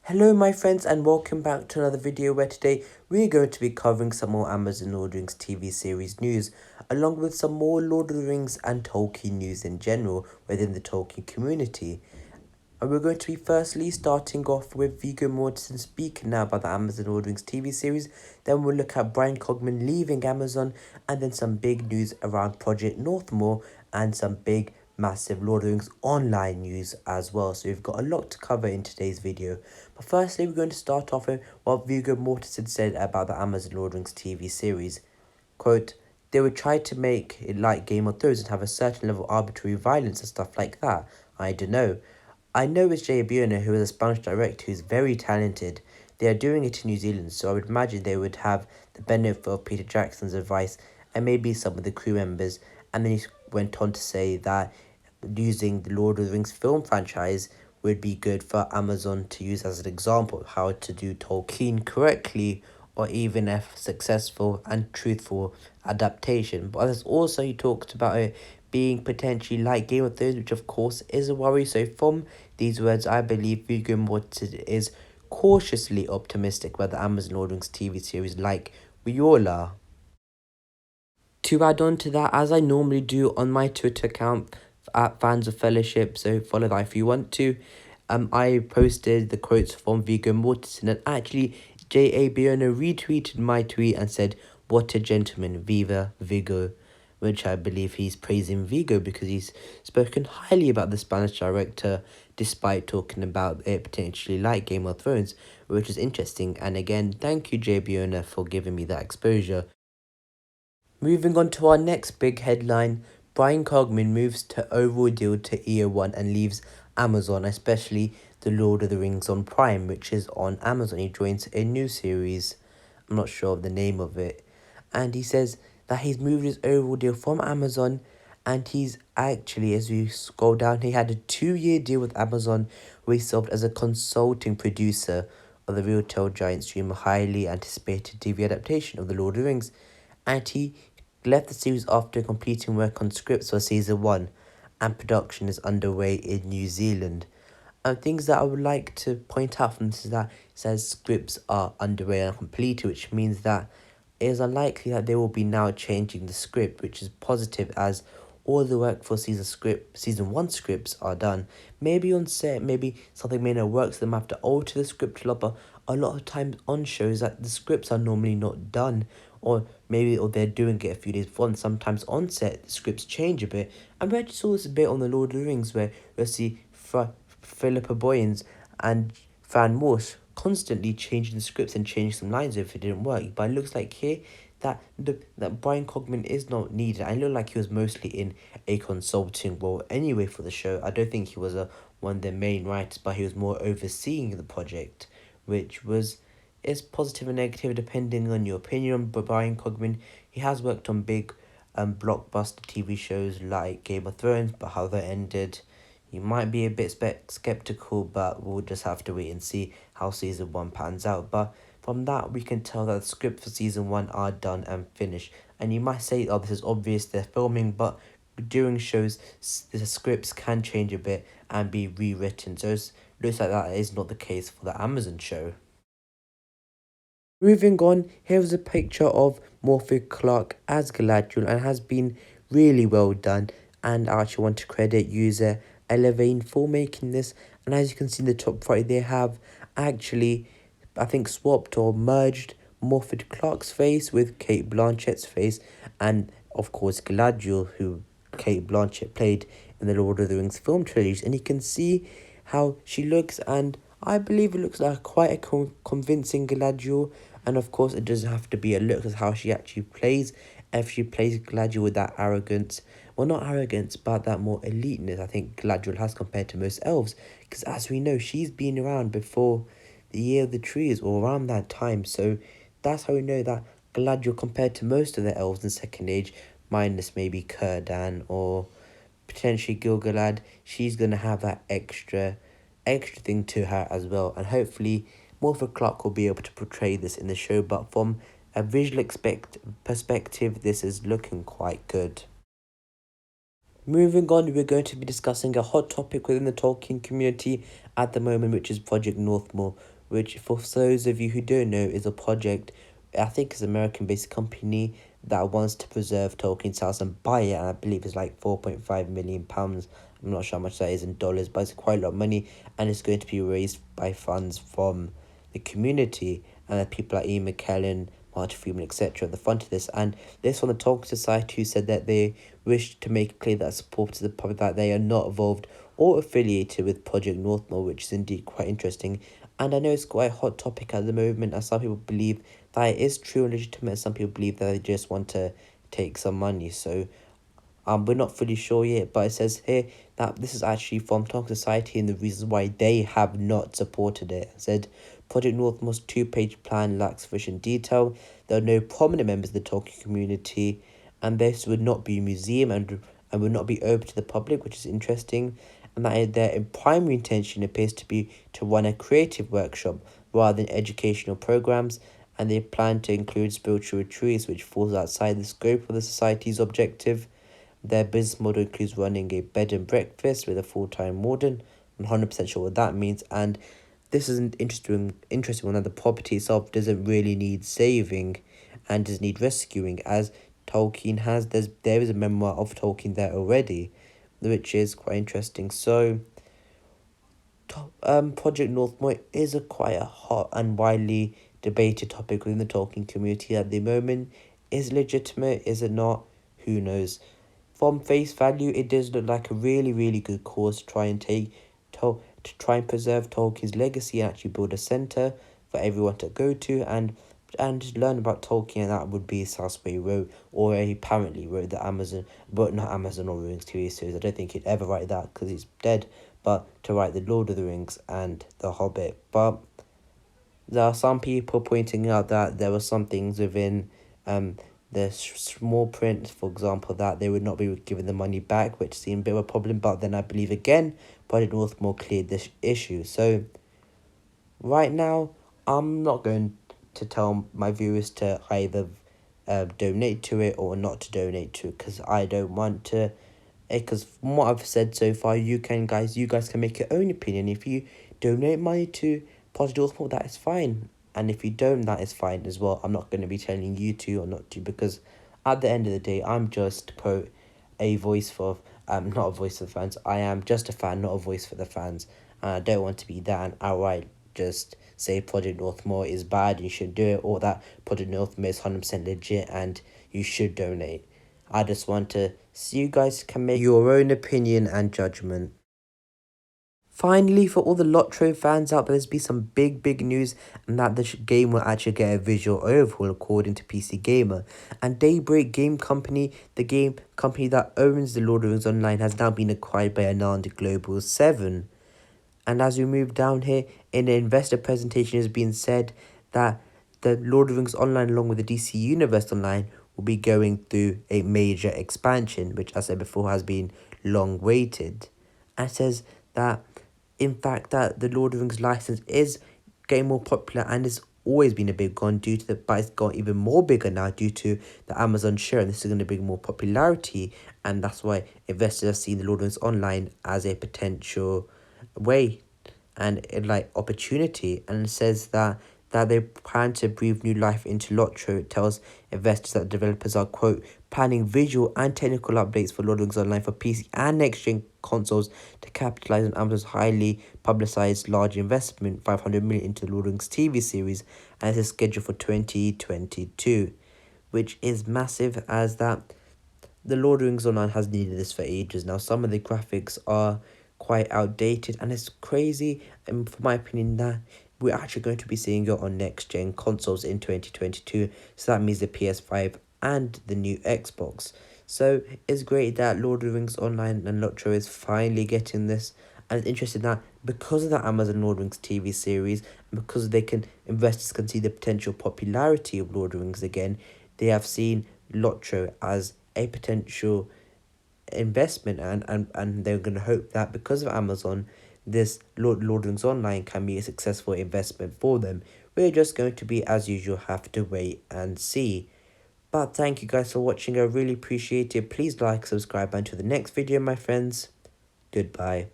Hello my friends and welcome back to another video where today we're going to be covering some more Amazon Lord of the Rings TV series news along with some more Lord of the Rings and Tolkien news in general within the Tolkien community. And we're going to be firstly starting off with Viggo Mortensen speaking now about the Amazon Lord of the Rings TV series. Then we'll look at Bryan Cogman leaving Amazon and then some big news around Project Northmoor and some big massive Lord of the Rings online news as well. So we've got a lot to cover in today's video. But firstly, we're going to start off with what Viggo Mortensen said about the Amazon Lord of the Rings TV series. Quote, they would try to make it like Game of Thrones and have a certain level of arbitrary violence and stuff like that. I don't know. I know it's J. Bierner, who is a Spanish director who's very talented. They are doing it in New Zealand, so I would imagine they would have the benefit of Peter Jackson's advice and maybe some of the crew members. And then he went on to say that using the Lord of the Rings film franchise would be good for Amazon to use as an example of how to do Tolkien correctly or even a successful and truthful adaptation. But there's also he talked about it being potentially like Game of Thrones, which of course is a worry. So from these words, I believe Viggo Mortensen is cautiously optimistic about the Amazon Lord of the Rings TV series like we all are. To add on to that, as I normally do on my Twitter account at Fans of Fellowship, so follow that if you want to, I posted the quotes from Viggo Mortensen, and actually J.A. Bierner retweeted my tweet and said, "What a gentleman, Viva Viggo," which I believe he's praising Viggo because he's spoken highly about the Spanish director despite talking about it potentially like Game of Thrones, which is interesting. And again, thank you J. Bierner for giving me that exposure. Moving on to our next big headline, Bryan Cogman moves to overall deal to EO1 and leaves Amazon, especially The Lord of the Rings on Prime, which is on Amazon. He joins a new series. I'm not sure of the name of it. And he says that he's moved his overall deal from Amazon, and he's actually, as we scroll down, he had a 2-year deal with Amazon where he served as a consulting producer of the Real Tale Giant stream, a highly anticipated TV adaptation of The Lord of the Rings, and he left the series after completing work on scripts for season 1, and production is underway in New Zealand. Things that I would like to point out from this is that it says scripts are underway and completed, which means that it is unlikely that they will be now changing the script, which is positive as all the work for season 1 scripts are done. Maybe on set, maybe something may not work, so they might have to alter the script a lot, but a lot of times on shows that the scripts are normally not done, or they're doing it a few days before, and sometimes on set the scripts change a bit. And we actually saw this a bit on The Lord of the Rings, where we'll see Philippa Boyens and Van Morse constantly changing the scripts and changing some lines if it didn't work. But it looks like here that that Bryan Cogman is not needed. I look like he was mostly in a consulting role anyway for the show. I don't think he was one of the main writers, but he was more overseeing the project, which is positive and negative depending on your opinion. But Bryan Cogman, he has worked on big blockbuster TV shows like Game of Thrones, but how that ended, you might be a bit skeptical, but we'll just have to wait and see how season 1 pans out. But from that, we can tell that the scripts for season 1 are done and finished. And you might say, oh, this is obvious, they're filming, but during shows, the scripts can change a bit and be rewritten. So it looks like that is not the case for the Amazon show. Moving on, here's a picture of Morphe Clarke as Galadriel, and has been really well done. And I actually want to credit user Elevane for making this. And as you can see in the top right, they have actually, I think, swapped or merged Morphe Clarke's face with Kate Blanchett's face, and of course Galadriel, who Kate Blanchett played in the Lord of the Rings film trilogy. And you can see how she looks, and I believe it looks like quite a convincing Galadriel. And of course, it doesn't have to be a look, as how she actually plays. If she plays Galadriel with that arrogance, well, not arrogance, but that more eliteness, I think Galadriel has compared to most elves. Because as we know, she's been around before the Year of the Trees, or around that time. So that's how we know that Galadriel, compared to most of the elves in Second Age, minus maybe Círdan or potentially Gil-galad, she's going to have that extra thing to her as well. And hopefully Morphe Clarke will be able to portray this in the show, but from a visual perspective, this is looking quite good. Moving on, we're going to be discussing a hot topic within the Tolkien community at the moment, which is Project Northmoor, which for those of you who don't know is a project, I think it's an American-based company that wants to preserve Tolkien's house and buy it, and I believe it's like £4.5 million. I'm not sure how much that is in dollars, but it's quite a lot of money, and it's going to be raised by funds from the community and people like Ian McKellen, Martin Freeman, etc. The fund to this, and this from the Tolkien Society, who said that they wish to make it clear that support to the public that they are not involved or affiliated with Project Northmoor, which is indeed quite interesting. And I know it's quite a hot topic at the moment, as some people believe that it is true and legitimate, some people believe that they just want to take some money. So we're not fully sure yet, but it says here that this is actually from Tolkien Society and the reasons why they have not supported it. It said, Project Northmoor's two-page plan lacks sufficient detail. There are no prominent members of the Tolkien community, and this would not be a museum and would not be open to the public, which is interesting. And that their primary intention appears to be to run a creative workshop rather than educational programs, and they plan to include spiritual retreats, which falls outside the scope of the society's objective. Their business model includes running a bed and breakfast with a full-time warden. I'm 100% sure what that means, and this is an interesting one, that the property itself doesn't really need saving and does need rescuing, as Tolkien has. There is a memoir of Tolkien there already, which is quite interesting. So Project Northmoor is quite a hot and widely debated topic within the Tolkien community at the moment. Is it legitimate? Is it not? Who knows? From face value, it does look like a really, really good cause to try and to try and preserve Tolkien's legacy and actually build a centre for everyone to go to and just learn about Tolkien. That would be Salisbury wrote, or he apparently wrote the Amazon, but not Amazon or Rings TV series. I don't think he'd ever write that because he's dead, but to write the Lord of the Rings and the Hobbit. But there are some people pointing out that there were some things within the small print, for example, that they would not be given the money back, which seemed a bit of a problem. But then I believe again, Project Northmoor cleared this issue. So right now, I'm not going to tell my viewers to either donate to it or not to donate to it, because I don't want to. Because from what I've said so far, you guys can make your own opinion. If you donate money to Project Northmoor, that is fine. And if you don't, that is fine as well. I'm not going to be telling you to or not to, because at the end of the day, I'm just, quote, a voice for, not a voice for the fans. I am just a fan, not a voice for the fans. And I don't want to be that and outright just say Project Northmoor is bad and you should do it, or that Project Northmoor is 100% legit and you should donate. I just want to see you guys can make your own opinion and judgment. Finally, for all the LOTR fans out there, there's been some big news, and that the game will actually get a visual overhaul according to PC Gamer. And Daybreak Game Company, the game company that owns the Lord of the Rings Online, has now been acquired by Anand Global 7. And as we move down here, in the investor presentation has been said that the Lord of the Rings Online, along with the DC Universe Online, will be going through a major expansion, which, as I said before, has been long waited. And it says that, in fact, that the Lord of the Rings license is getting more popular and has always been a big one but it's got even more bigger now due to the Amazon share, and this is going to bring more popularity, and that's why investors have seen the Lord of the Rings Online as a potential way and like opportunity. And it says that they plan to breathe new life into LOTR. It tells investors that developers are, quote, planning visual and technical updates for Lord of the Rings Online for PC and next-gen consoles to capitalize on Amazon's highly publicized large investment, 500 million, into the Lord of the Rings TV series, and it is scheduled for 2022, which is massive, as that the Lord of the Rings Online has needed this for ages now. Some of the graphics are quite outdated, and it's crazy, and for my opinion, that we're actually going to be seeing it on next-gen consoles in 2022. So that means the PS5 and the new Xbox. So it's great that Lord of the Rings Online and LOTR is finally getting this. And it's interesting that because of the Amazon Lord of the Rings TV series, and because investors can see the potential popularity of Lord of the Rings again, they have seen LOTR as a potential investment, and they're going to hope that because of Amazon, this Lord of the Rings Online can be a successful investment for them. We're just going to be, as usual, have to wait and see. But thank you guys for watching. I really appreciate it. Please like, subscribe, and to the next video, my friends. Goodbye.